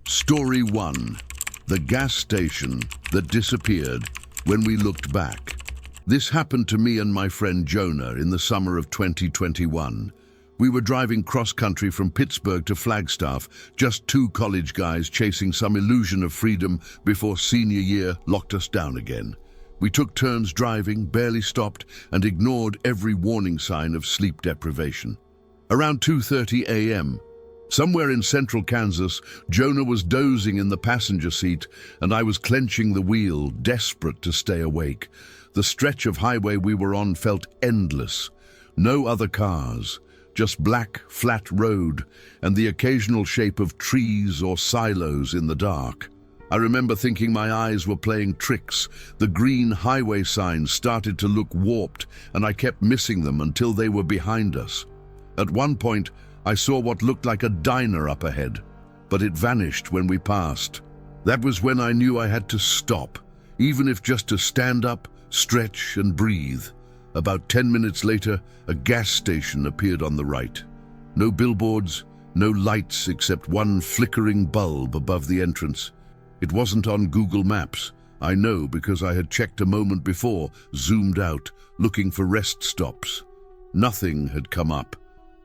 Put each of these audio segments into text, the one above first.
Story 1. The gas station that disappeared when we looked back. This happened to me and my friend Jonah in the summer of 2021. We were driving cross-country from Pittsburgh to Flagstaff, just two college guys chasing some illusion of freedom before senior year locked us down again. We took turns driving, barely stopped, and ignored every warning sign of sleep deprivation. Around 2:30 a.m., somewhere in central Kansas, Jonah was dozing in the passenger seat, and I was clenching the wheel, desperate to stay awake. The stretch of highway we were on felt endless. No other cars, just black, flat road, and the occasional shape of trees or silos in the dark. I remember thinking my eyes were playing tricks. The green highway signs started to look warped, and I kept missing them until they were behind us. At one point, I saw what looked like a diner up ahead, but it vanished when we passed. That was when I knew I had to stop, even if just to stand up, stretch, and breathe. About 10 minutes later, a gas station appeared on the right. No billboards, no lights except one flickering bulb above the entrance. It wasn't on Google Maps. I know because I had checked a moment before, zoomed out, looking for rest stops. Nothing had come up.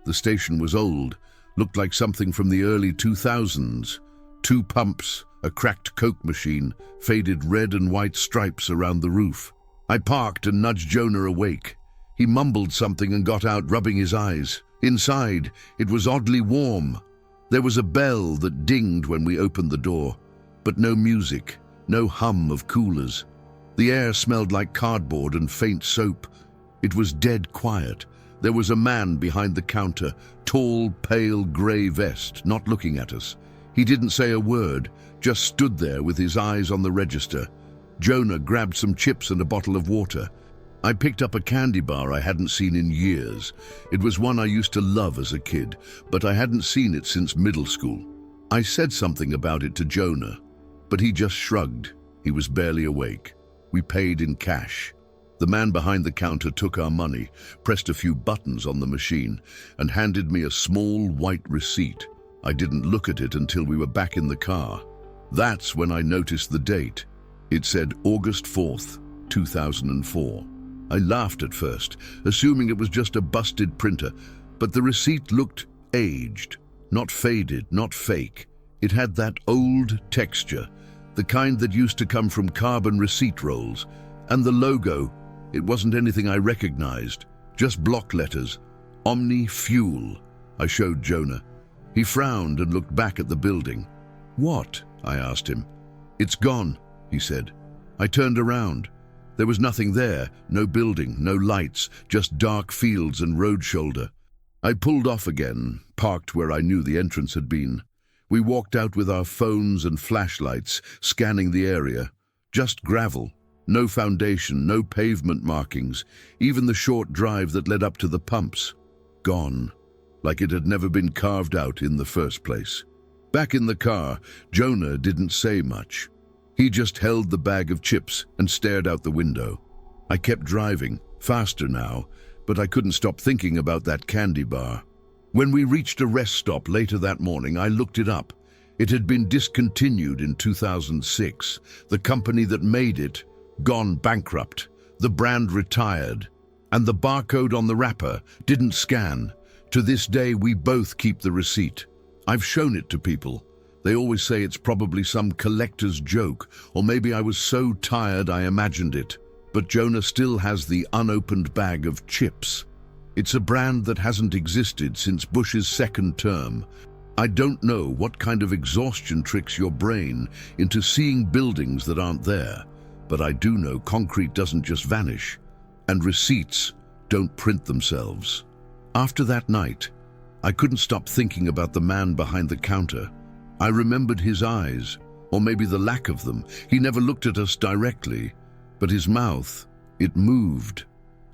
The station was old, looked like something from the early 2000s. Two pumps, a cracked Coke machine, faded red and white stripes around the roof. I parked and nudged Jonah awake. He mumbled something and got out, rubbing his eyes. Inside, it was oddly warm. There was a bell that dinged when we opened the door, but no music, no hum of coolers. The air smelled like cardboard and faint soap. It was dead quiet. There was a man behind the counter, tall, pale grey vest, not looking at us. He didn't say a word, just stood there with his eyes on the register. Jonah grabbed some chips and a bottle of water. I picked up a candy bar I hadn't seen in years. It was one I used to love as a kid, but I hadn't seen it since middle school. I said something about it to Jonah, but he just shrugged. He was barely awake. We paid in cash. The man behind the counter took our money, pressed a few buttons on the machine, and handed me a small white receipt. I didn't look at it until we were back in the car. That's when I noticed the date. It said August 4th, 2004. I laughed at first, assuming it was just a busted printer, but the receipt looked aged, not faded, not fake. It had that old texture, the kind that used to come from carbon receipt rolls, and the logo. It wasn't anything I recognized, just block letters. Omni Fuel. I showed Jonah. He frowned and looked back at the building. What? I asked him. It's gone, he said. I turned around. There was nothing there, no building, no lights, just dark fields and road shoulder. I pulled off again, parked where I knew the entrance had been. We walked out with our phones and flashlights, scanning the area. Just gravel. No foundation, no pavement markings, even the short drive that led up to the pumps. Gone, like it had never been carved out in the first place. Back in the car, Jonah didn't say much. He just held the bag of chips and stared out the window. I kept driving, faster now, but I couldn't stop thinking about that candy bar. When we reached a rest stop later that morning, I looked it up. It had been discontinued in 2006. The company that made it gone bankrupt, the brand retired, and the barcode on the wrapper didn't scan. To this day, we both keep the receipt. I've shown it to people. They always say it's probably some collector's joke, or maybe I was so tired I imagined it. But Jonah still has the unopened bag of chips. It's a brand that hasn't existed since Bush's second term. I don't know what kind of exhaustion tricks your brain into seeing buildings that aren't there. But I do know concrete doesn't just vanish, and receipts don't print themselves. After that night, I couldn't stop thinking about the man behind the counter. I remembered his eyes, or maybe the lack of them. He never looked at us directly, but his mouth, it moved.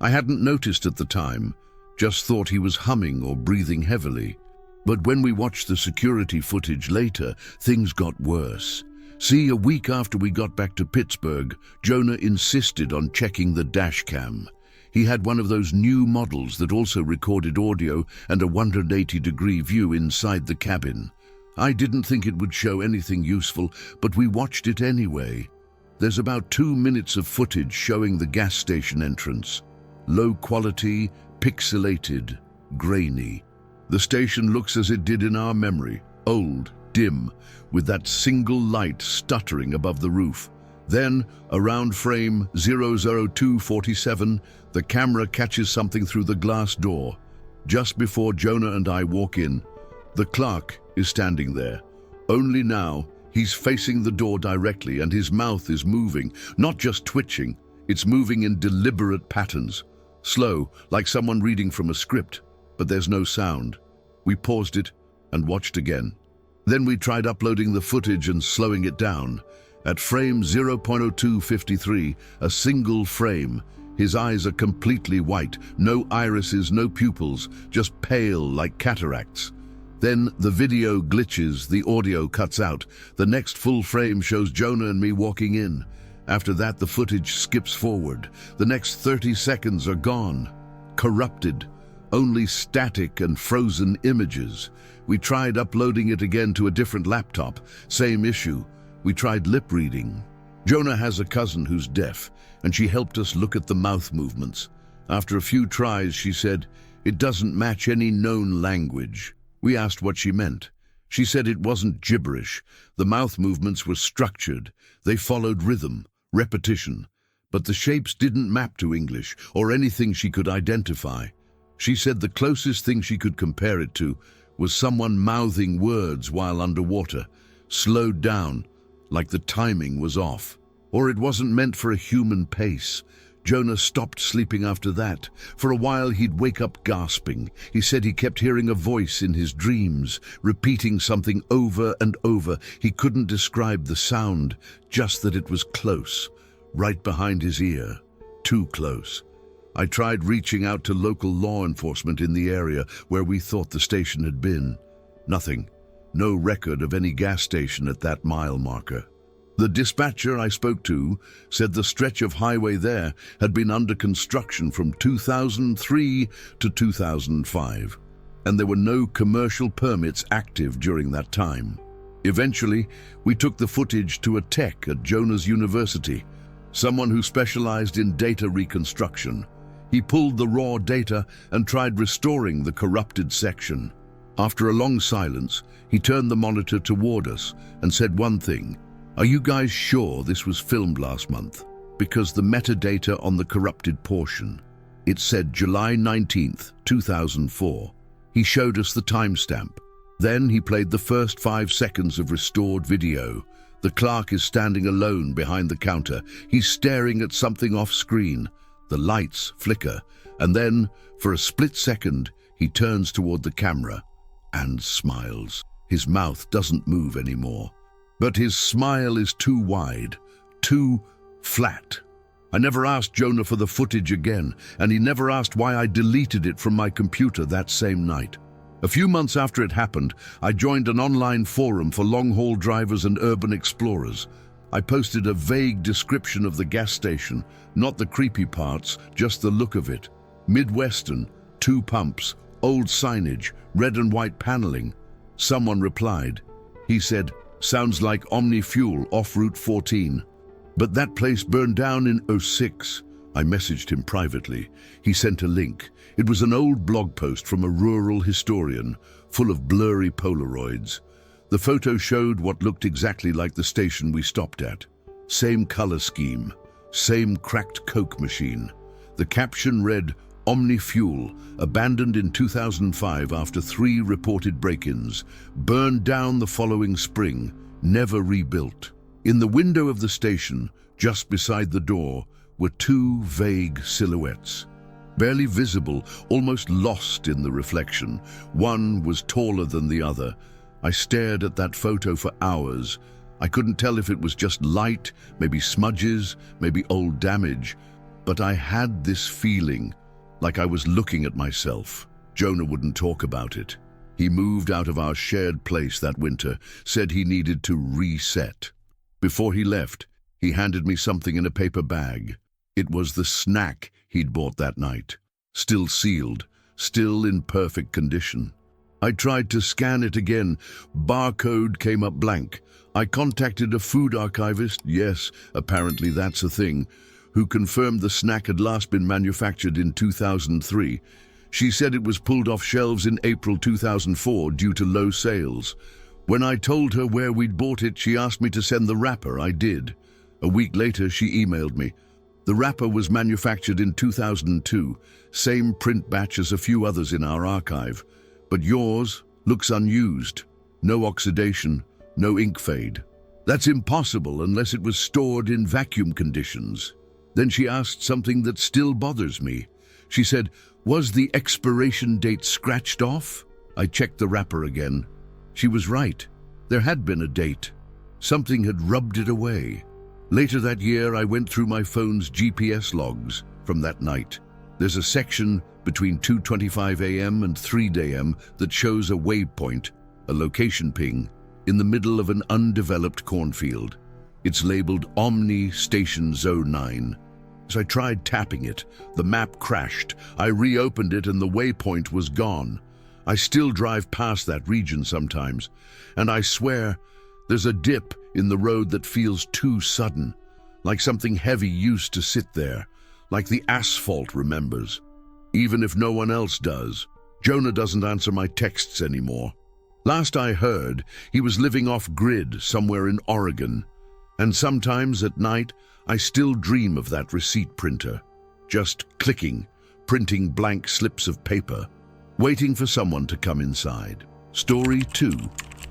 I hadn't noticed at the time, just thought he was humming or breathing heavily. But when we watched the security footage later, things got worse. See, a week after we got back to Pittsburgh, Jonah insisted on checking the dash cam. He had one of those new models that also recorded audio and a 180-degree view inside the cabin. I didn't think it would show anything useful, but we watched it anyway. There's about 2 minutes of footage showing the gas station entrance. Low quality, pixelated, grainy. The station looks as it did in our memory, old, dim, with that single light stuttering above the roof. Then, around frame 00247, the camera catches something through the glass door. Just before Jonah and I walk in, the clerk is standing there. Only now, he's facing the door directly and his mouth is moving, not just twitching, it's moving in deliberate patterns. Slow, like someone reading from a script, but there's no sound. We paused it and watched again. Then we tried uploading the footage and slowing it down. At frame 0.0253, a single frame, his eyes are completely white, no irises, no pupils, just pale like cataracts. Then the video glitches, the audio cuts out. The next full frame shows Jonah and me walking in. After that, the footage skips forward. The next 30 seconds are gone. Corrupted. Only static and frozen images. We tried uploading it again to a different laptop. Same issue. We tried lip reading. Jonah has a cousin who's deaf, and she helped us look at the mouth movements. After a few tries, she said, "It doesn't match any known language." We asked what she meant. She said it wasn't gibberish. The mouth movements were structured. They followed rhythm, repetition. But the shapes didn't map to English or anything she could identify. She said the closest thing she could compare it to was someone mouthing words while underwater, slowed down, like the timing was off. Or it wasn't meant for a human pace. Jonah stopped sleeping after that. For a while he'd wake up gasping. He said he kept hearing a voice in his dreams, repeating something over and over. He couldn't describe the sound, just that it was close, right behind his ear. Too close. I tried reaching out to local law enforcement in the area where we thought the station had been. Nothing. No record of any gas station at that mile marker. The dispatcher I spoke to said the stretch of highway there had been under construction from 2003 to 2005, and there were no commercial permits active during that time. Eventually, we took the footage to a tech at Jonah's University, someone who specialized in data reconstruction. He pulled the raw data and tried restoring the corrupted section. After a long silence, he turned the monitor toward us and said one thing. "Are you guys sure this was filmed last month? Because the metadata on the corrupted portion, it said July 19th, 2004. He showed us the timestamp. Then he played the first 5 seconds of restored video. The clerk is standing alone behind the counter. He's staring at something off screen. The lights flicker, and then, for a split second, he turns toward the camera and smiles. His mouth doesn't move anymore. But his smile is too wide, too flat. I never asked Jonah for the footage again, and he never asked why I deleted it from my computer that same night. A few months after it happened, I joined an online forum for long-haul drivers and urban explorers. I posted a vague description of the gas station, not the creepy parts, just the look of it. Midwestern, 2 pumps, old signage, red and white paneling. Someone replied. He said, "Sounds like Omni Fuel off Route 14. But that place burned down in '06. I messaged him privately. He sent a link. It was an old blog post from a rural historian, full of blurry Polaroids. The photo showed what looked exactly like the station we stopped at. Same color scheme, same cracked Coke machine. The caption read, "Omni Fuel, abandoned in 2005 after 3 reported break-ins, burned down the following spring, never rebuilt." In the window of the station, just beside the door, were 2 vague silhouettes. Barely visible, almost lost in the reflection. One was taller than the other. I stared at that photo for hours. I couldn't tell if it was just light, maybe smudges, maybe old damage, but I had this feeling, like I was looking at myself. Jonah wouldn't talk about it. He moved out of our shared place that winter, said he needed to reset. Before he left, he handed me something in a paper bag. It was the snack he'd bought that night, still sealed, still in perfect condition. I tried to scan it again. Barcode came up blank. I contacted a food archivist, yes, apparently that's a thing, who confirmed the snack had last been manufactured in 2003. She said it was pulled off shelves in April 2004 due to low sales. When I told her where we'd bought it, she asked me to send the wrapper. I did. A week later, she emailed me. The wrapper was manufactured in 2002, same print batch as a few others in our archive. But yours looks unused. No oxidation, no ink fade. That's impossible unless it was stored in vacuum conditions. Then she asked something that still bothers me. She said, "Was the expiration date scratched off?" I checked the wrapper again. She was right. There had been a date. Something had rubbed it away. Later that year, I went through my phone's GPS logs from that night. There's a section between 2:25 a.m. and 3 a.m. that shows a waypoint, a location ping, in the middle of an undeveloped cornfield. It's labeled Omni Station 09. As I tried tapping it, the map crashed. I reopened it and the waypoint was gone. I still drive past that region sometimes, and I swear there's a dip in the road that feels too sudden, like something heavy used to sit there, like the asphalt remembers. Even if no one else does. Jonah doesn't answer my texts anymore. Last I heard, he was living off-grid somewhere in Oregon, and sometimes at night I still dream of that receipt printer, just clicking, printing blank slips of paper, waiting for someone to come inside. Story 2.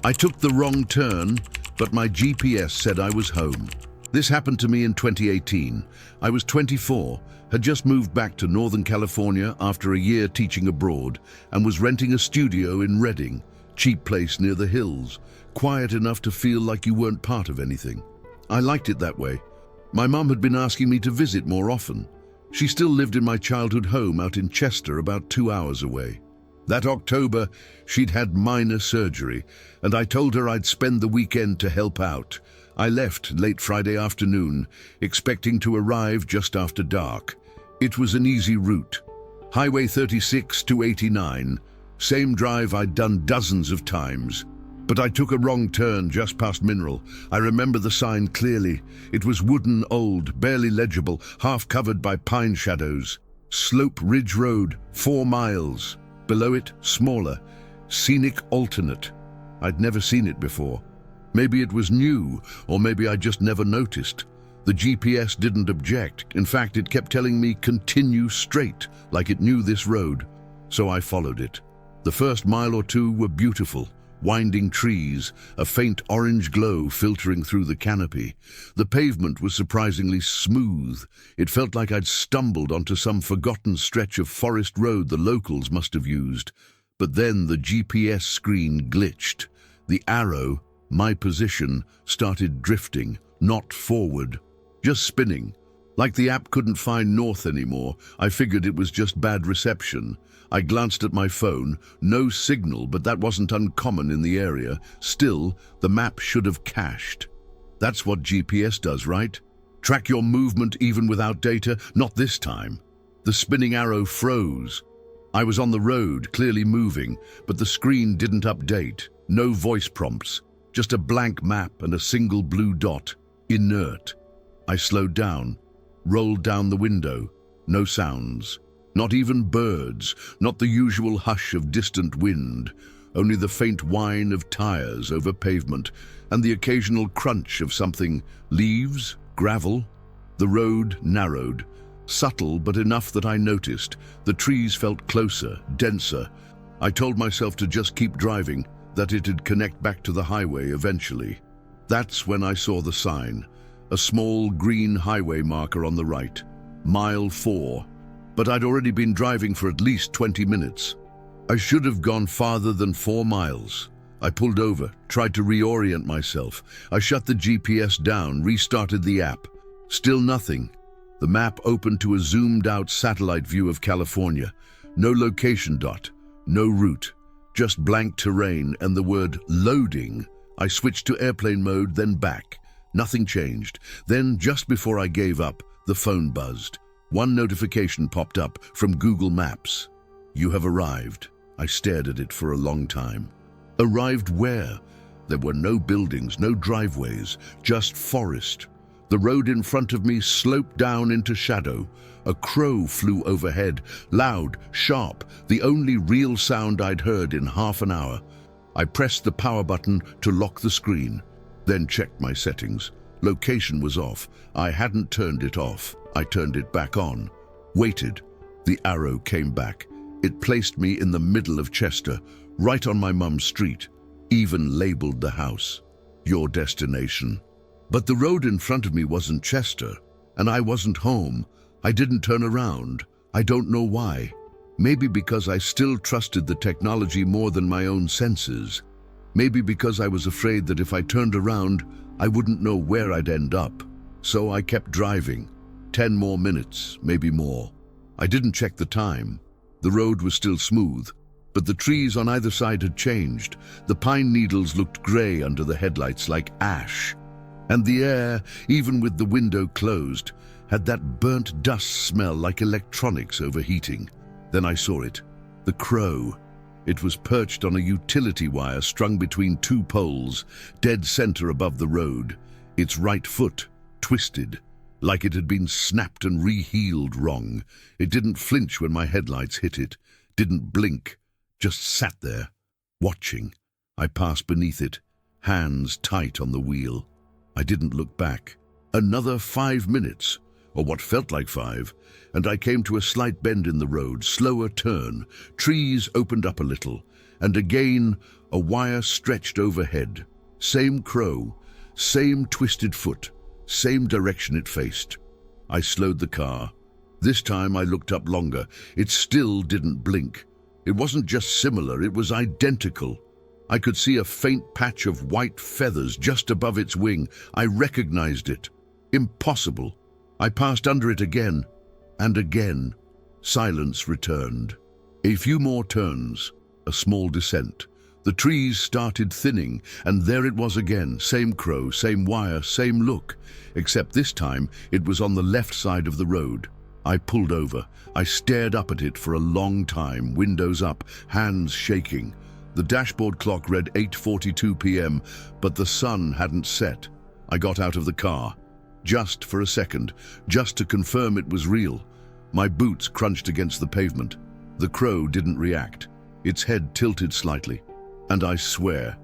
I took the wrong turn, but my GPS said I was home. This happened to me in 2018. I was 24, had just moved back to Northern California after a year teaching abroad, and was renting a studio in Redding, cheap place near the hills, quiet enough to feel like you weren't part of anything. I liked it that way. My mum had been asking me to visit more often. She still lived in my childhood home out in Chester, about 2 hours away. That October, she'd had minor surgery, and I told her I'd spend the weekend to help out. I left late Friday afternoon, expecting to arrive just after dark. It was an easy route. Highway 36 to 89, same drive I'd done dozens of times. But I took a wrong turn just past Mineral. I remember the sign clearly. It was wooden, old, barely legible, half covered by pine shadows. Slope Ridge Road, 4 miles. Below it, smaller, Scenic Alternate. I'd never seen it before. Maybe it was new, or maybe I just never noticed. The GPS didn't object. In fact, it kept telling me continue straight, like it knew this road. So I followed it. The first mile or two were beautiful. Winding trees, a faint orange glow filtering through the canopy. The pavement was surprisingly smooth. It felt like I'd stumbled onto some forgotten stretch of forest road the locals must have used. But then the GPS screen glitched. The arrow, my position, started drifting, not forward, just spinning. Like the app couldn't find north anymore, I figured it was just bad reception. I glanced at my phone, no signal, but that wasn't uncommon in the area. Still, the map should have cached. That's what GPS does, right? Track your movement even without data? Not this time. The spinning arrow froze. I was on the road, clearly moving, but the screen didn't update. No voice prompts, just a blank map and a single blue dot, inert. I slowed down, rolled down the window. No sounds. Not even birds, not the usual hush of distant wind, only the faint whine of tires over pavement and the occasional crunch of something, leaves, gravel. The road narrowed, subtle but enough that I noticed. The trees felt closer, denser. I told myself to just keep driving, that it'd connect back to the highway eventually. That's when I saw the sign, a small green highway marker on the right, mile 4. But I'd already been driving for at least 20 minutes. I should have gone farther than 4 miles. I pulled over, tried to reorient myself. I shut the GPS down, restarted the app. Still nothing. The map opened to a zoomed-out satellite view of California. No location dot, no route, just blank terrain and the word loading. I switched to airplane mode, then back. Nothing changed. Then, just before I gave up, the phone buzzed. One notification popped up from Google Maps. You have arrived. I stared at it for a long time. Arrived where? There were no buildings, no driveways, just forest. The road in front of me sloped down into shadow. A crow flew overhead, loud, sharp, the only real sound I'd heard in half an hour. I pressed the power button to lock the screen, then checked my settings. Location was off. I hadn't turned it off. I turned it back on. Waited. The arrow came back. It placed me in the middle of Chester, right on my mum's street. Even labeled the house. Your destination. But the road in front of me wasn't Chester, and I wasn't home. I didn't turn around. I don't know why. Maybe because I still trusted the technology more than my own senses. Maybe because I was afraid that if I turned around, I wouldn't know where I'd end up. So I kept driving. 10 more minutes, maybe more. I didn't check the time. The road was still smooth, but the trees on either side had changed. The pine needles looked grey under the headlights like ash. And the air, even with the window closed, had that burnt dust smell like electronics overheating. Then I saw it. The crow. It was perched on a utility wire strung between two poles, dead center above the road. Its right foot, twisted, like it had been snapped and re-healed wrong. It didn't flinch when my headlights hit it, didn't blink, just sat there, watching. I passed beneath it, hands tight on the wheel. I didn't look back. Another 5 minutes, or what felt like 5, and I came to a slight bend in the road, slower turn. Trees opened up a little, and again a wire stretched overhead. Same crow, same twisted foot, same direction it faced. I slowed the car. This time I looked up longer. It still didn't blink. It wasn't just similar, it was identical. I could see a faint patch of white feathers just above its wing. I recognized it. Impossible. I passed under it again, and again. Silence returned. A few more turns, a small descent. The trees started thinning, and there it was again. Same crow, same wire, same look. Except this time, it was on the left side of the road. I pulled over. I stared up at it for a long time, windows up, hands shaking. The dashboard clock read 8:42 p.m., but the sun hadn't set. I got out of the car. Just for a second, just to confirm it was real. My boots crunched against the pavement. The crow didn't react. Its head tilted slightly. And I swear,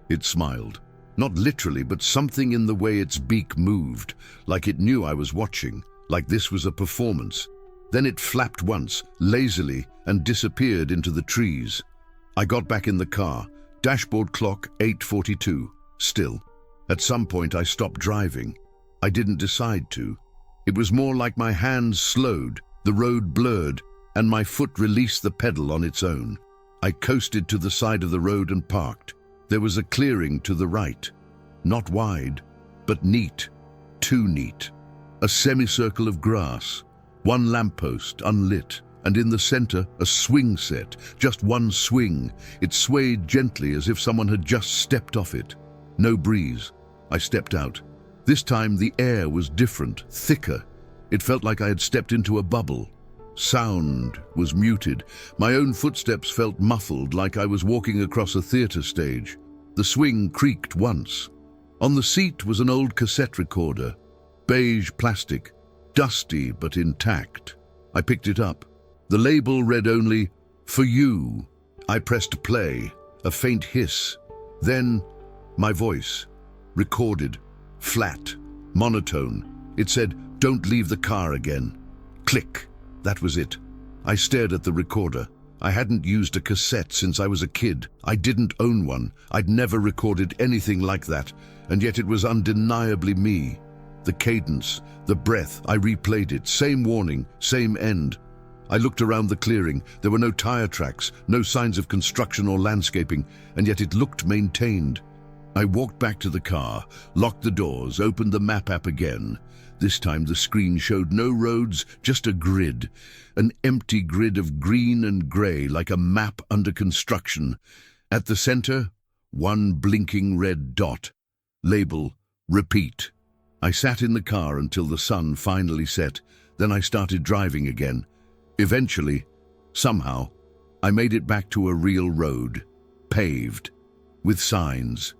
it smiled. Not literally, but something in the way its beak moved, like it knew I was watching, like this was a performance. Then it flapped once, lazily, and disappeared into the trees. I got back in the car. Dashboard clock 8:42. Still. At some point I stopped driving. I didn't decide to. It was more like my hands slowed, the road blurred, and my foot released the pedal on its own. I coasted to the side of the road and parked. There was a clearing to the right. Not wide, but neat. Too neat. A semicircle of grass. One lamppost, unlit. And in the center, a swing set. Just one swing. It swayed gently as if someone had just stepped off it. No breeze. I stepped out. This time the air was different, thicker. It felt like I had stepped into a bubble. Sound was muted. My own footsteps felt muffled, like I was walking across a theater stage. The swing creaked once. On the seat was an old cassette recorder. Beige plastic. Dusty but intact. I picked it up. The label read only, "For You." I pressed play, a faint hiss. Then, my voice. Recorded. Flat. Monotone. It said, "Don't leave the car again." Click. That was it. I stared at the recorder. I hadn't used a cassette since I was a kid. I didn't own one. I'd never recorded anything like that, and yet it was undeniably me. The cadence, the breath, I replayed it. Same warning, same end. I looked around the clearing. There were no tire tracks, no signs of construction or landscaping, and yet it looked maintained. I walked back to the car, locked the doors, opened the map app again. This time the screen showed no roads, just a grid. An empty grid of green and grey, like a map under construction. At the center, one blinking red dot. Label, repeat. I sat in the car until the sun finally set. Then I started driving again. Eventually, somehow, I made it back to a real road, paved, with signs.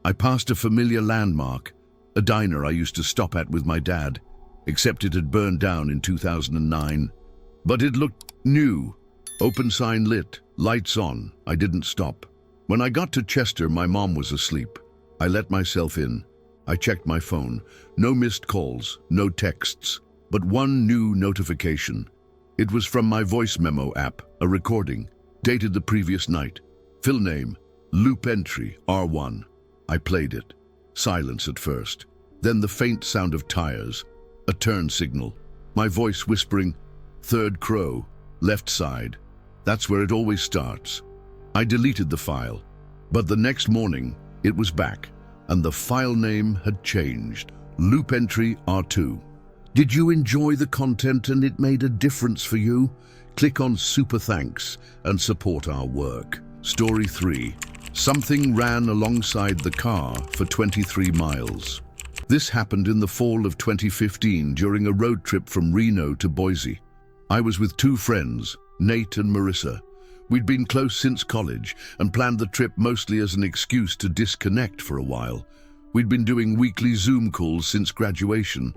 I passed a familiar landmark, a diner I used to stop at with my dad, except it had burned down in 2009. But it looked new. Open sign lit, lights on. I didn't stop. When I got to Chester, my mom was asleep. I let myself in. I checked my phone. No missed calls, no texts, but one new notification. It was from my voice memo app, a recording, dated the previous night. Fill name, loop entry, R1. I played it. Silence at first. Then the faint sound of tires, a turn signal. My voice whispering, third crow, left side. That's where it always starts. I deleted the file, but the next morning it was back, and the file name had changed. Loop entry R2. Did you enjoy the content and it made a difference for you? Click on Super Thanks and support our work. Story 3. Something ran alongside the car for 23 miles. This happened in the fall of 2015 during a road trip from Reno to Boise. I was with two friends, Nate and Marissa. We'd been close since college and planned the trip mostly as an excuse to disconnect for a while. We'd been doing weekly Zoom calls since graduation,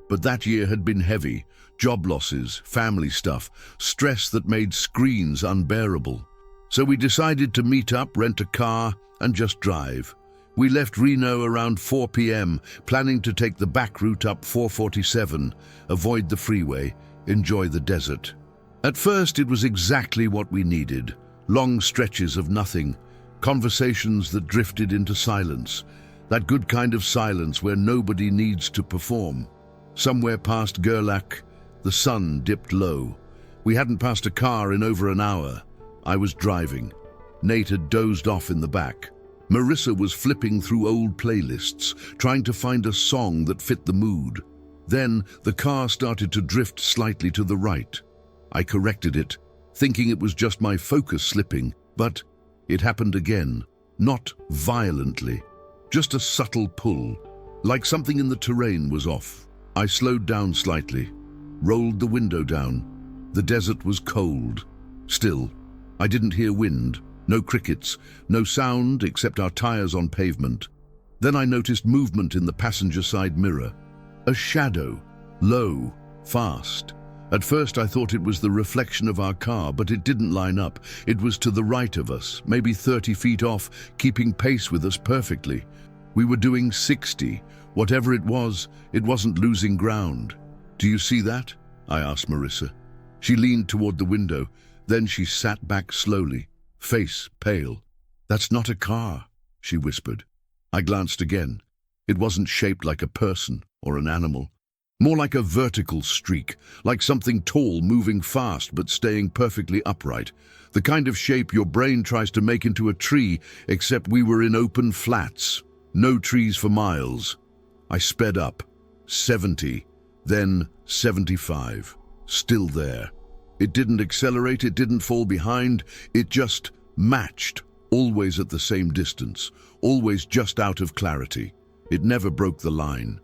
but that year had been heavy. Job losses, family stuff, stress that made screens unbearable. So we decided to meet up, rent a car, and just drive. We left Reno around 4 p.m., planning to take the back route up 447, avoid the freeway, enjoy the desert. At first, it was exactly what we needed. Long stretches of nothing, conversations that drifted into silence. That good kind of silence where nobody needs to perform. Somewhere past Gerlach, the sun dipped low. We hadn't passed a car in over an hour. I was driving. Nate had dozed off in the back. Marissa was flipping through old playlists, trying to find a song that fit the mood. Then the car started to drift slightly to the right. I corrected it, thinking it was just my focus slipping, but it happened again, not violently, just a subtle pull, like something in the terrain was off. I slowed down slightly, rolled the window down. The desert was cold. Still, I didn't hear wind, no crickets, no sound except our tires on pavement. Then I noticed movement in the passenger side mirror. A shadow, low, fast. At first I thought it was the reflection of our car, but it didn't line up. It was to the right of us, maybe 30 feet off, keeping pace with us perfectly. We were doing 60. Whatever it wasn't losing ground. Do you see that? I asked Marissa. She leaned toward the window. Then she sat back slowly, face pale. That's not a car, she whispered. I glanced again. It wasn't shaped like a person or an animal. More like a vertical streak, like something tall moving fast but staying perfectly upright. The kind of shape your brain tries to make into a tree, except we were in open flats. No trees for miles. I sped up. 70, then 75. Still there. It didn't accelerate, it didn't fall behind, it just matched, always at the same distance, always just out of clarity. It never broke the line.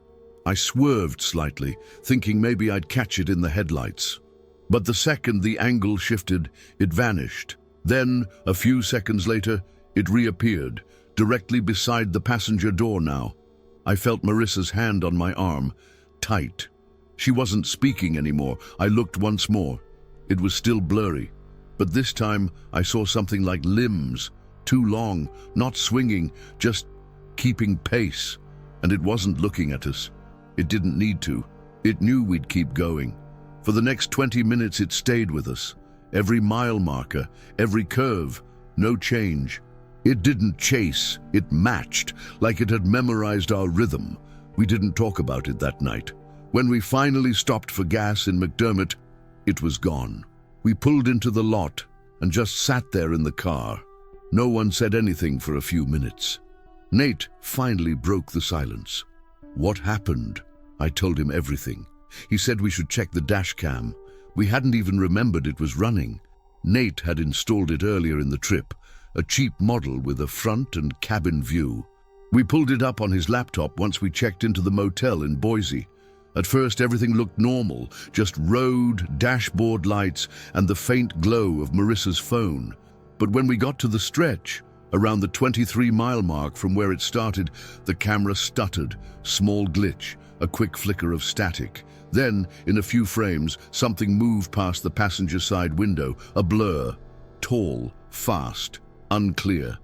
I swerved slightly, thinking maybe I'd catch it in the headlights. But the second the angle shifted, it vanished. Then, a few seconds later, it reappeared, directly beside the passenger door now. I felt Marissa's hand on my arm, tight. She wasn't speaking anymore. I looked once more. It was still blurry, but this time I saw something like limbs, too long, not swinging, just keeping pace. And it wasn't looking at us. It didn't need to. It knew we'd keep going. For the next 20 minutes it stayed with us. Every mile marker, every curve, no change. It didn't chase, it matched, like it had memorized our rhythm. We didn't talk about it that night. When we finally stopped for gas in McDermott, it was gone. We pulled into the lot and just sat there in the car. No one said anything for a few minutes. Nate finally broke the silence. What happened? I told him everything. He said we should check the dash cam. We hadn't even remembered it was running. Nate had installed it earlier in the trip, a cheap model with a front and cabin view. We pulled it up on his laptop once we checked into the motel in Boise. At first, everything looked normal, just road, dashboard lights, and the faint glow of Marissa's phone. But when we got to the stretch, around the 23-mile mark from where it started, the camera stuttered, small glitch, a quick flicker of static. Then, in a few frames, something moved past the passenger side window, a blur, tall, fast, unclear.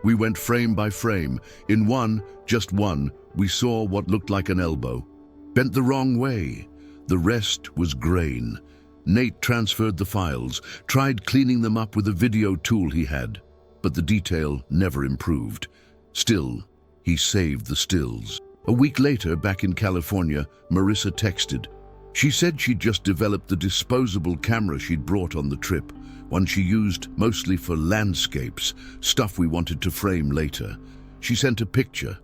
We went frame by frame. In one, just one, we saw what looked like an elbow. Bent the wrong way. The rest was grain. Nate transferred the files, tried cleaning them up with a video tool he had, but the detail never improved. Still, he saved the stills. A week later, back in California, Marissa texted. She said she'd just developed the disposable camera she'd brought on the trip, one she used mostly for landscapes, stuff we wanted to frame later. She sent a picture.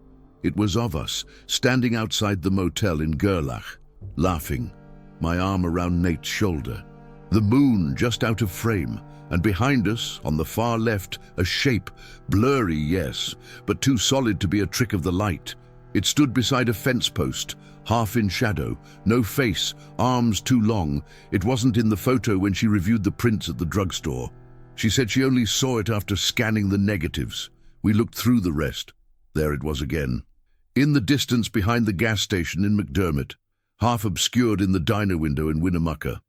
It was of us, standing outside the motel in Gerlach, laughing, my arm around Nate's shoulder. The moon just out of frame, and behind us, on the far left, a shape, blurry, yes, but too solid to be a trick of the light. It stood beside a fence post, half in shadow, no face, arms too long. It wasn't in the photo when she reviewed the prints at the drugstore. She said she only saw it after scanning the negatives. We looked through the rest. There it was again. In the distance behind the gas station in McDermott, half obscured in the diner window in Winnemucca.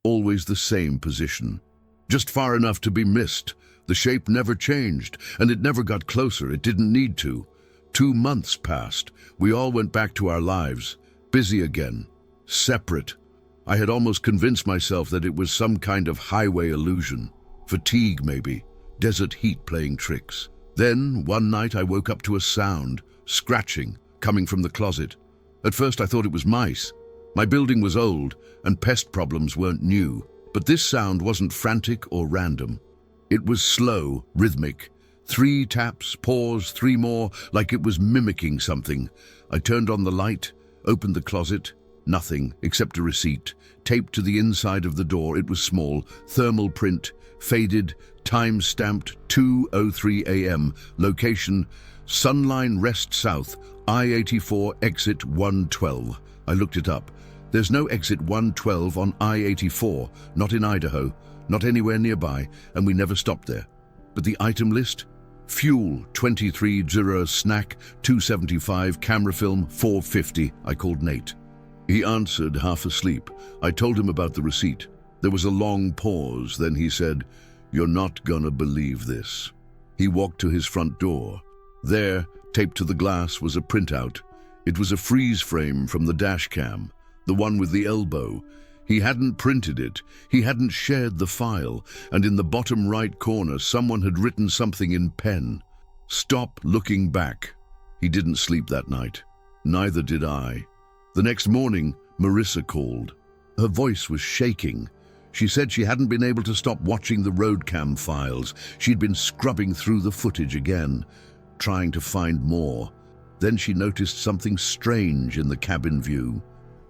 Always the same position. Just far enough to be missed. The shape never changed, and it never got closer. It didn't need to. 2 months passed. We all went back to our lives. Busy again. Separate. I had almost convinced myself that it was some kind of highway illusion. Fatigue, maybe. Desert heat playing tricks. Then, one night, I woke up to a sound, scratching, coming from the closet. At first, I thought it was mice. My building was old, and pest problems weren't new. But this sound wasn't frantic or random. It was slow, rhythmic. 3 taps, pause, 3 more, like it was mimicking something. I turned on the light, opened the closet. Nothing, except a receipt. Taped to the inside of the door, it was small, thermal print, faded, time-stamped 2:03 a.m. Location, Sunline Rest South, I-84 exit 112. I looked it up. There's no exit 112 on I-84, not in Idaho, not anywhere nearby, and we never stopped there. But the item list? Fuel, 23 snack, 275, camera film, 450. I called Nate. He answered, half asleep. I told him about the receipt. There was a long pause, then he said, "You're not gonna believe this." He walked to his front door. There, taped to the glass, was a printout. It was a freeze frame from the dash cam, the one with the elbow. He hadn't printed it, he hadn't shared the file, and in the bottom right corner someone had written something in pen. "Stop looking back." He didn't sleep that night. Neither did I. The next morning, Marissa called. Her voice was shaking. She said she hadn't been able to stop watching the road cam files. She'd been scrubbing through the footage again, trying to find more. Then she noticed something strange in the cabin view.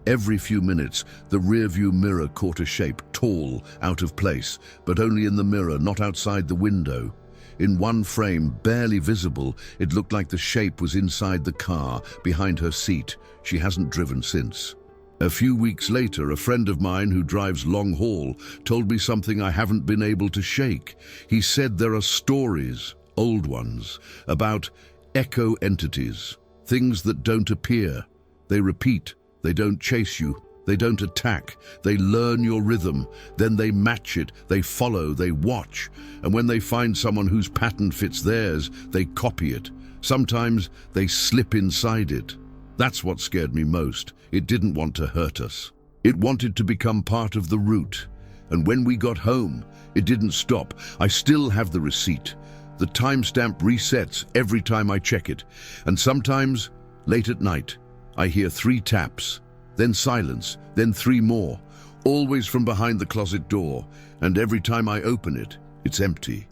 Every few minutes, the rearview mirror caught a shape, tall, out of place, but only in the mirror, not outside the window. In one frame, barely visible, it looked like the shape was inside the car, behind her seat. She hasn't driven since. A few weeks later, a friend of mine who drives long haul told me something I haven't been able to shake. He said there are stories, old ones, about echo entities, things that don't appear. They repeat. They don't chase you, they don't attack, they learn your rhythm, then they match it, they follow, they watch, and when they find someone whose pattern fits theirs, they copy it. Sometimes they slip inside it. That's what scared me most. It didn't want to hurt us. It wanted to become part of the route. And when we got home, it didn't stop. I still have the receipt. The timestamp resets every time I check it, and sometimes, late at night, I hear 3 taps, then silence, then 3 more, always from behind the closet door, and every time I open it, it's empty.